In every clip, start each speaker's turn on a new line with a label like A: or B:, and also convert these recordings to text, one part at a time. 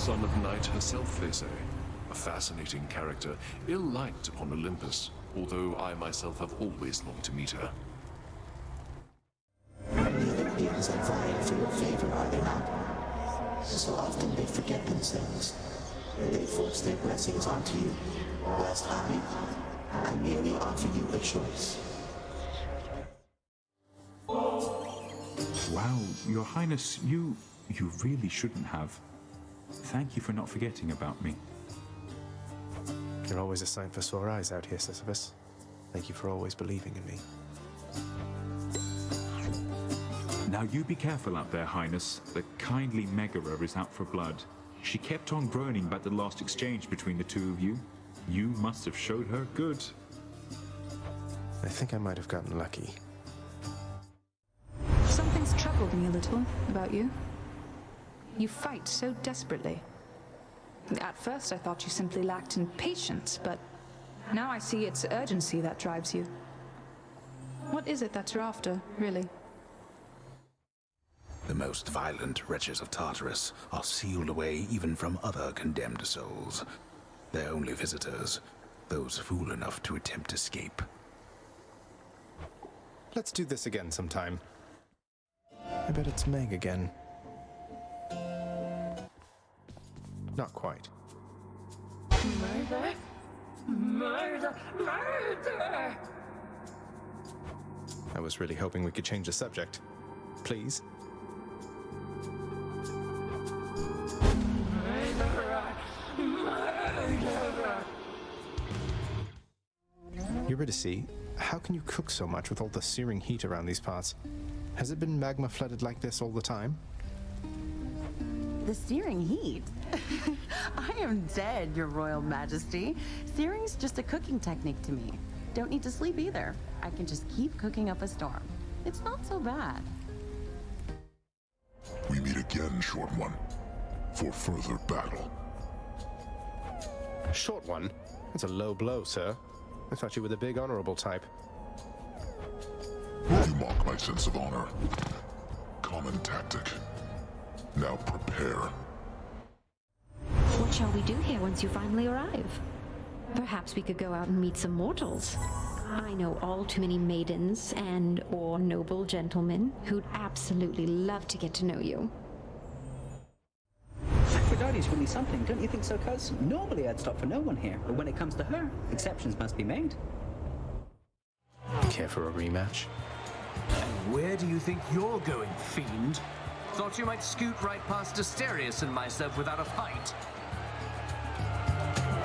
A: Son of Night herself, they say. A fascinating character, ill-liked upon Olympus, although I myself have always longed to meet her.
B: The Olympians are vying for your favor, are they not? So often they forget themselves. They force their blessings onto you, whilst I merely offer you a choice.
C: Wow, Your Highness, you really shouldn't have. Thank you for not forgetting about me.
D: You're always a sight for sore eyes out here, Sisyphus. Thank you for always believing in me.
C: Now you be careful out there, Highness. The kindly Megara is out for blood. She kept on groaning about the last exchange between the two of you. You must have showed her good.
D: I think I might have gotten lucky.
E: Something's troubled me a little about you. You fight so desperately. At first I thought you simply lacked in patience, but now I see it's urgency that drives you. What is it that you're after, really?
F: The most violent wretches of Tartarus are sealed away even from other condemned souls. Their only visitors, those fool enough to attempt escape.
D: Let's do this again sometime. I bet it's Meg again. Not quite.
G: Murder! Murder! Murder!
D: I was really hoping we could change the subject. Please?
G: Murderer! Murderer!
D: Eurydice, how can you cook so much with all the searing heat around these parts? Has it been magma flooded like this all the time?
H: The searing heat? I am dead, Your Royal Majesty. Searing's just a cooking technique to me. Don't need to sleep either. I can just keep cooking up a storm. It's not so bad.
I: We meet again, Short One, for further battle.
D: Short One? That's a low blow, sir. I thought you were the big honorable type.
I: You mock my sense of honor. Common tactic. Now prepare.
J: What shall we do here once you finally arrive? Perhaps we could go out and meet some mortals. I know all too many maidens or noble gentlemen who'd absolutely love to get to know you.
K: Aphrodite's really something, don't you think so, cuz? Normally I'd stop for no one here, but when it comes to her, exceptions must be made.
D: Care for a rematch?
L: And where do you think you're going, fiend? Thought you might scoot right past Asterius and myself without a fight.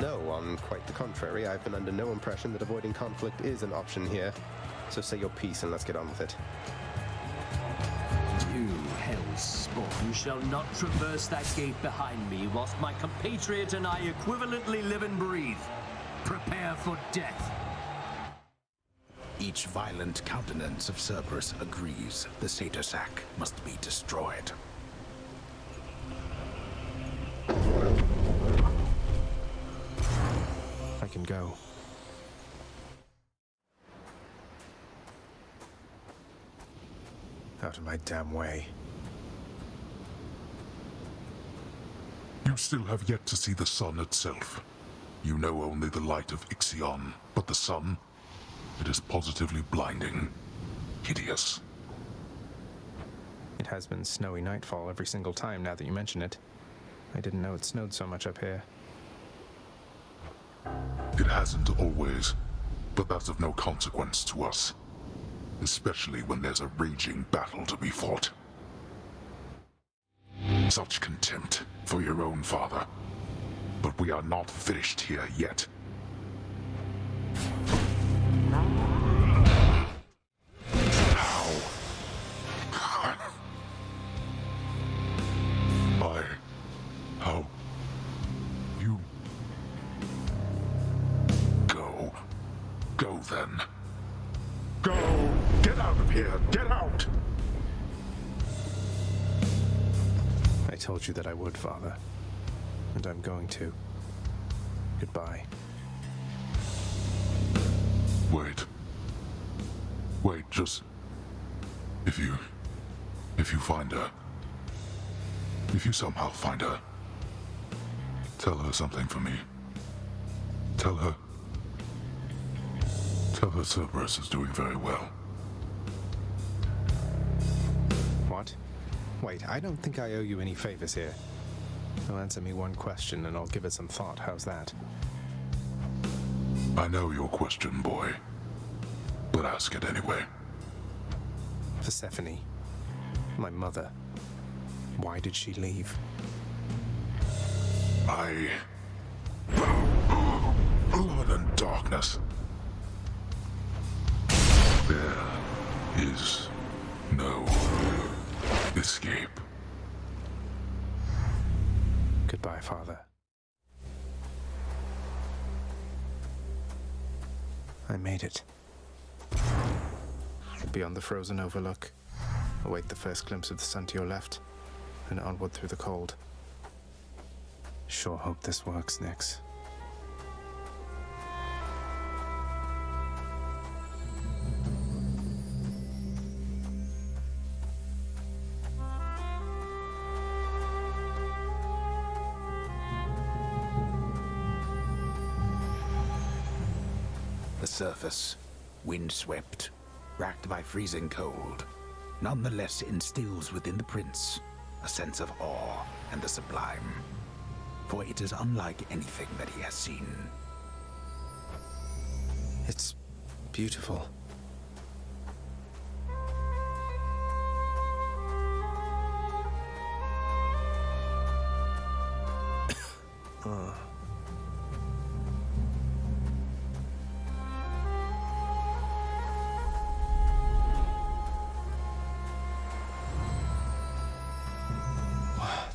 D: No, on quite the contrary. I've been under no impression that avoiding conflict is an option here. So say your piece and let's get on with it.
L: You, hell's spawn, shall not traverse that gate behind me whilst my compatriot and I equivalently live and breathe. Prepare for death.
F: Each violent countenance of Cerberus agrees the Satyr Sack must be destroyed.
D: I can go. Out of my damn way.
I: You still have yet to see the sun itself. You know only the light of Ixion, but the sun, it is positively blinding, hideous.
D: It has been snowy nightfall every single time now that you mention it. I didn't know it snowed so much up here.
I: It hasn't always, but that's of no consequence to us. Especially when there's a raging battle to be fought. Such contempt for your own father. But we are not finished here yet. How? You... Go. Go then. Go! Get out of here! Get out!
D: I told you that I would, Father. And I'm going to. Goodbye.
I: Wait. Wait, just... If you find her... If you somehow find her... Tell her something for me. Tell her Cerberus is doing very well.
D: What? Wait, I don't think I owe you any favors here. You'll answer me one question and I'll give it some thought. How's that?
I: I know your question, boy. But ask it anyway.
D: Persephone, my mother, why did she leave?
I: Blood and darkness. There is no escape.
D: Goodbye, Father. I made it. Beyond the frozen overlook, await the first glimpse of the sun to your left, and onward through the cold. Sure hope this works, Nyx.
F: The surface, windswept, racked by freezing cold, nonetheless instills within the prince a sense of awe and the sublime. For it is unlike anything that he has seen.
D: It's beautiful.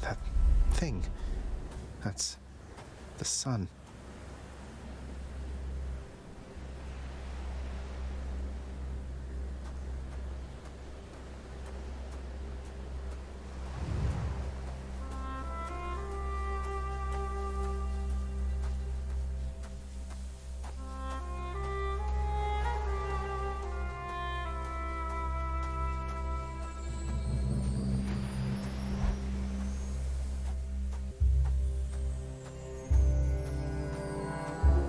D: That thing. That's the sun.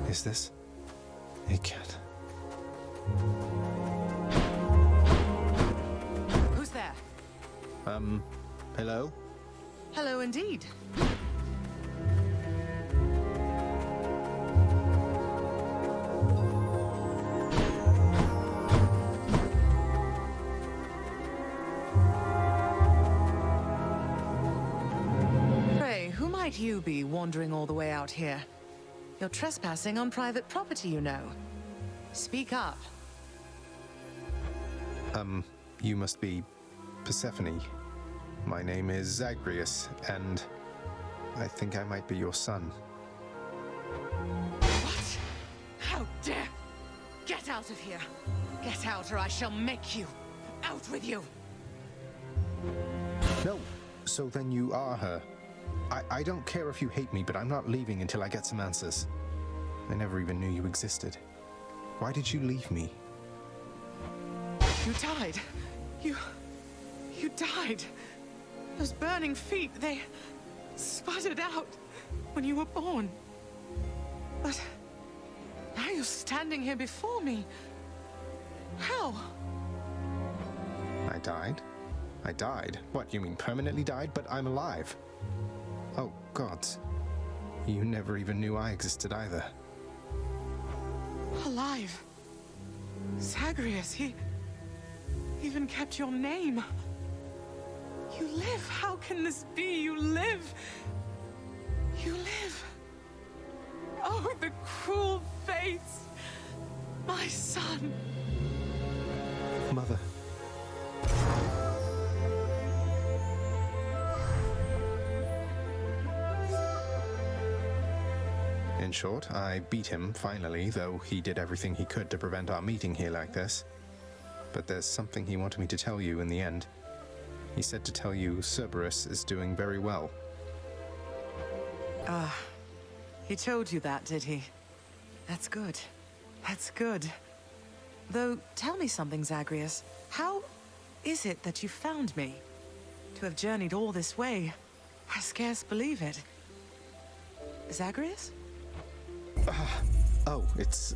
D: Is this? It can't.
M: Who's there?
D: Hello?
M: Hello indeed. Pray, who might you be wandering all the way out here? You're trespassing on private property, you know. Speak up.
D: You must be Persephone. My name is Zagreus, and I think I might be your son.
M: What? How dare! Get out of here! Get out, or I shall make you! Out with you!
D: No, so then you are her. I don't care if you hate me, but I'm not leaving until I get some answers. I never even knew you existed. Why did you leave me?
M: You died. You died. Those burning feet, they sputtered out when you were born. But now you're standing here before me. How?
D: I died? I died? What, you mean permanently died? But I'm alive. Oh, gods. You never even knew I existed either.
M: Alive. Zagreus, he even kept your name. You live. How can this be? You live. You live. Oh, the cruel fates. My son.
D: Mother. In short, I beat him, finally, though he did everything he could to prevent our meeting here like this. But there's something he wanted me to tell you in the end. He said to tell you Cerberus is doing very well.
M: He told you that, did he? That's good. That's good. Though, tell me something, Zagreus. How is it that you found me? To have journeyed all this way, I scarce believe it. Zagreus?
D: Oh, it's...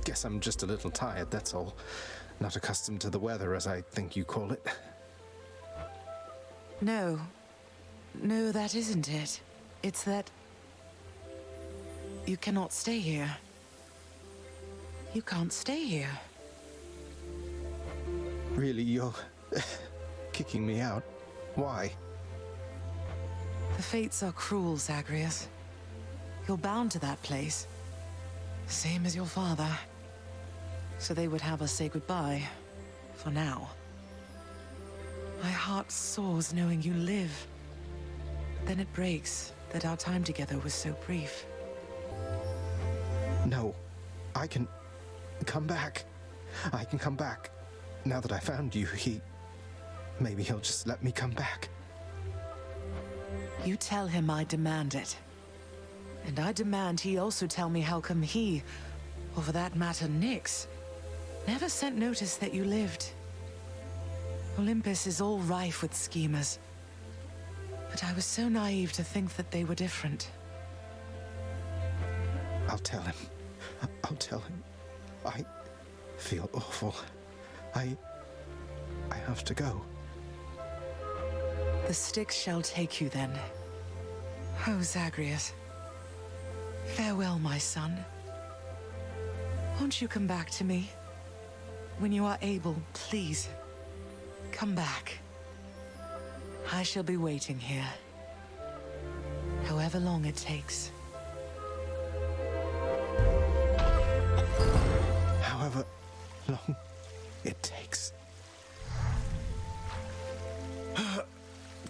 D: Guess I'm just a little tired, that's all. Not accustomed to the weather, as I think you call it.
M: No. No, that isn't it. It's that... you cannot stay here. You can't stay here.
D: Really, you're... kicking me out? Why?
M: The fates are cruel, Zagreus. You're bound to that place. Same as your father. So they would have us say goodbye. For now. My heart soars knowing you live. But then it breaks that our time together was so brief.
D: No. I can... come back. I can come back. Now that I found you, maybe he'll just let me come back.
M: You tell him I demand it. And I demand he also tell me how come he, or for that matter Nyx, never sent notice that you lived. Olympus is all rife with schemers. But I was so naive to think that they were different.
D: I'll tell him. I'll tell him. I feel awful. I have to go.
M: The Styx shall take you then. Oh, Zagreus. Farewell, my son. Won't you come back to me? When you are able, please. Come back. I shall be waiting here. However long it takes.
D: However long it takes.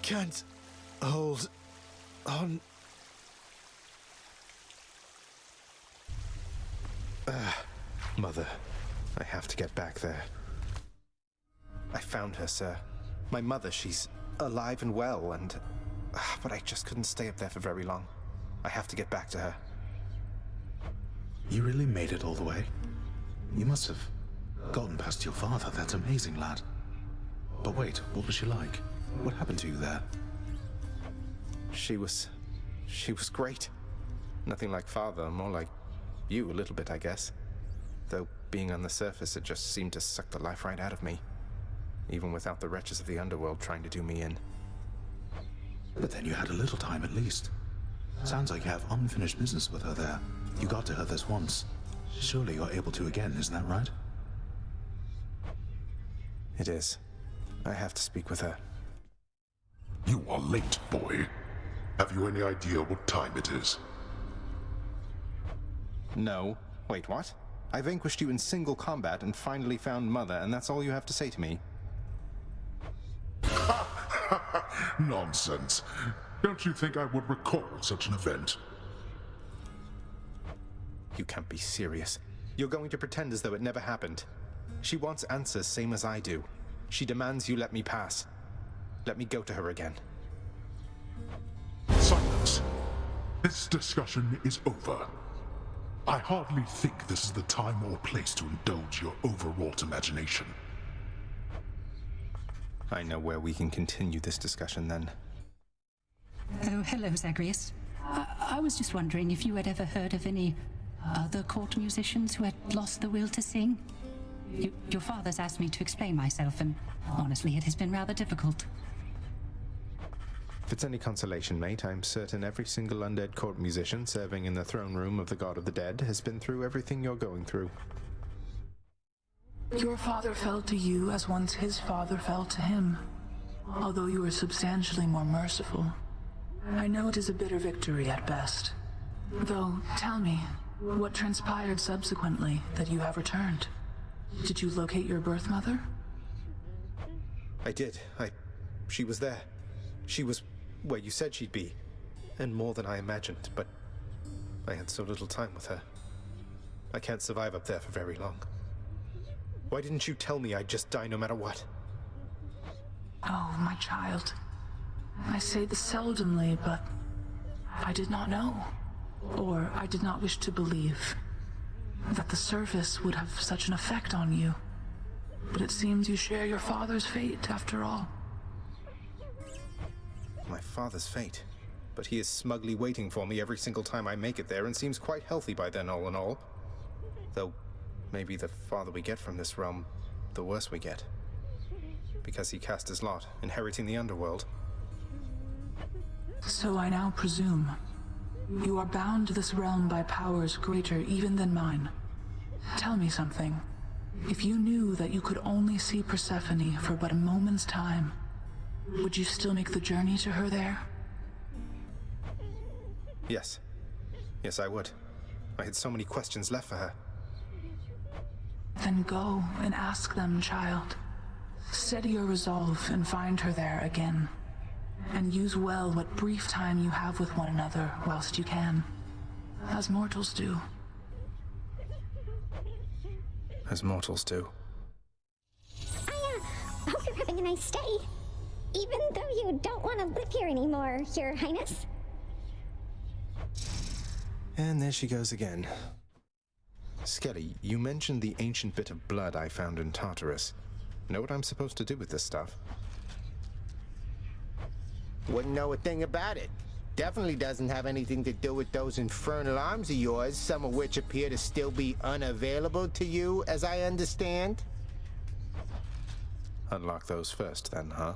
D: Can't hold on. Mother, I have to get back there. I found her, sir. My mother, she's alive and well, and... but I just couldn't stay up there for very long. I have to get back to her.
F: You really made it all the way? You must have gotten past your father. That's amazing, lad. But wait, what was she like? What happened to you there?
D: She was great. Nothing like father, more like you a little bit, I guess. Though being on the surface, it just seemed to suck the life right out of me. Even without the wretches of the underworld trying to do me in.
F: But then you had a little time at least. Sounds like you have unfinished business with her there. You got to her this once. Surely you're able to again, isn't that right?
D: It is. I have to speak with her.
I: You are late, boy. Have you any idea what time it is?
D: No. Wait, what? I vanquished you in single combat and finally found Mother, and that's all you have to say to me?
I: Nonsense. Don't you think I would recall such an event?
D: You can't be serious. You're going to pretend as though it never happened. She wants answers, same as I do. She demands you let me pass. Let me go to her again.
I: Silence. This discussion is over. I hardly think this is the time or place to indulge your overwrought imagination.
D: I know where we can continue this discussion then.
N: Oh, hello, Zagreus. I was just wondering if you had ever heard of any other court musicians who had lost the will to sing? Your father's asked me to explain myself, and honestly, it has been rather difficult.
D: If it's any consolation, mate, I'm certain every single undead court musician serving in the throne room of the God of the Dead has been through everything you're going through.
O: Your father fell to you as once his father fell to him, although you were substantially more merciful. I know it is a bitter victory at best. Though, tell me, what transpired subsequently that you have returned? Did you locate your birth mother?
D: I did. She was there. She was where you said she'd be, and more than I imagined, but I had so little time with her. I can't survive up there for very long. Why didn't you tell me I'd just die no matter what?
O: Oh, my child. I say this seldomly, but I did not know, or I did not wish to believe, that the surface would have such an effect on you. But it seems you share your father's fate, after all.
D: My father's fate? but he is smugly waiting for me every single time I make it there and seems quite healthy by then, all in all. Though, maybe the farther we get from this realm, the worse we get. Because he cast his lot, inheriting the underworld.
O: So I now presume you are bound to this realm by powers greater even than mine. Tell me something. If you knew that you could only see Persephone for but a moment's time, would you still make the journey to her there?
D: Yes. Yes, I would. I had so many questions left for her.
O: Then go and ask them, child. Steady your resolve and find her there again. And use well what brief time you have with one another whilst you can. As mortals do.
D: As mortals do.
P: I hope you're having a nice stay. Even though you don't want to live here anymore, Your Highness.
D: And there she goes again. Skelly, you mentioned the ancient bit of blood I found in Tartarus. Know what I'm supposed to do with this stuff?
Q: Wouldn't know a thing about it. Definitely doesn't have anything to do with those infernal arms of yours, some of which appear to still be unavailable to you, as I understand.
D: Unlock those first, then, huh?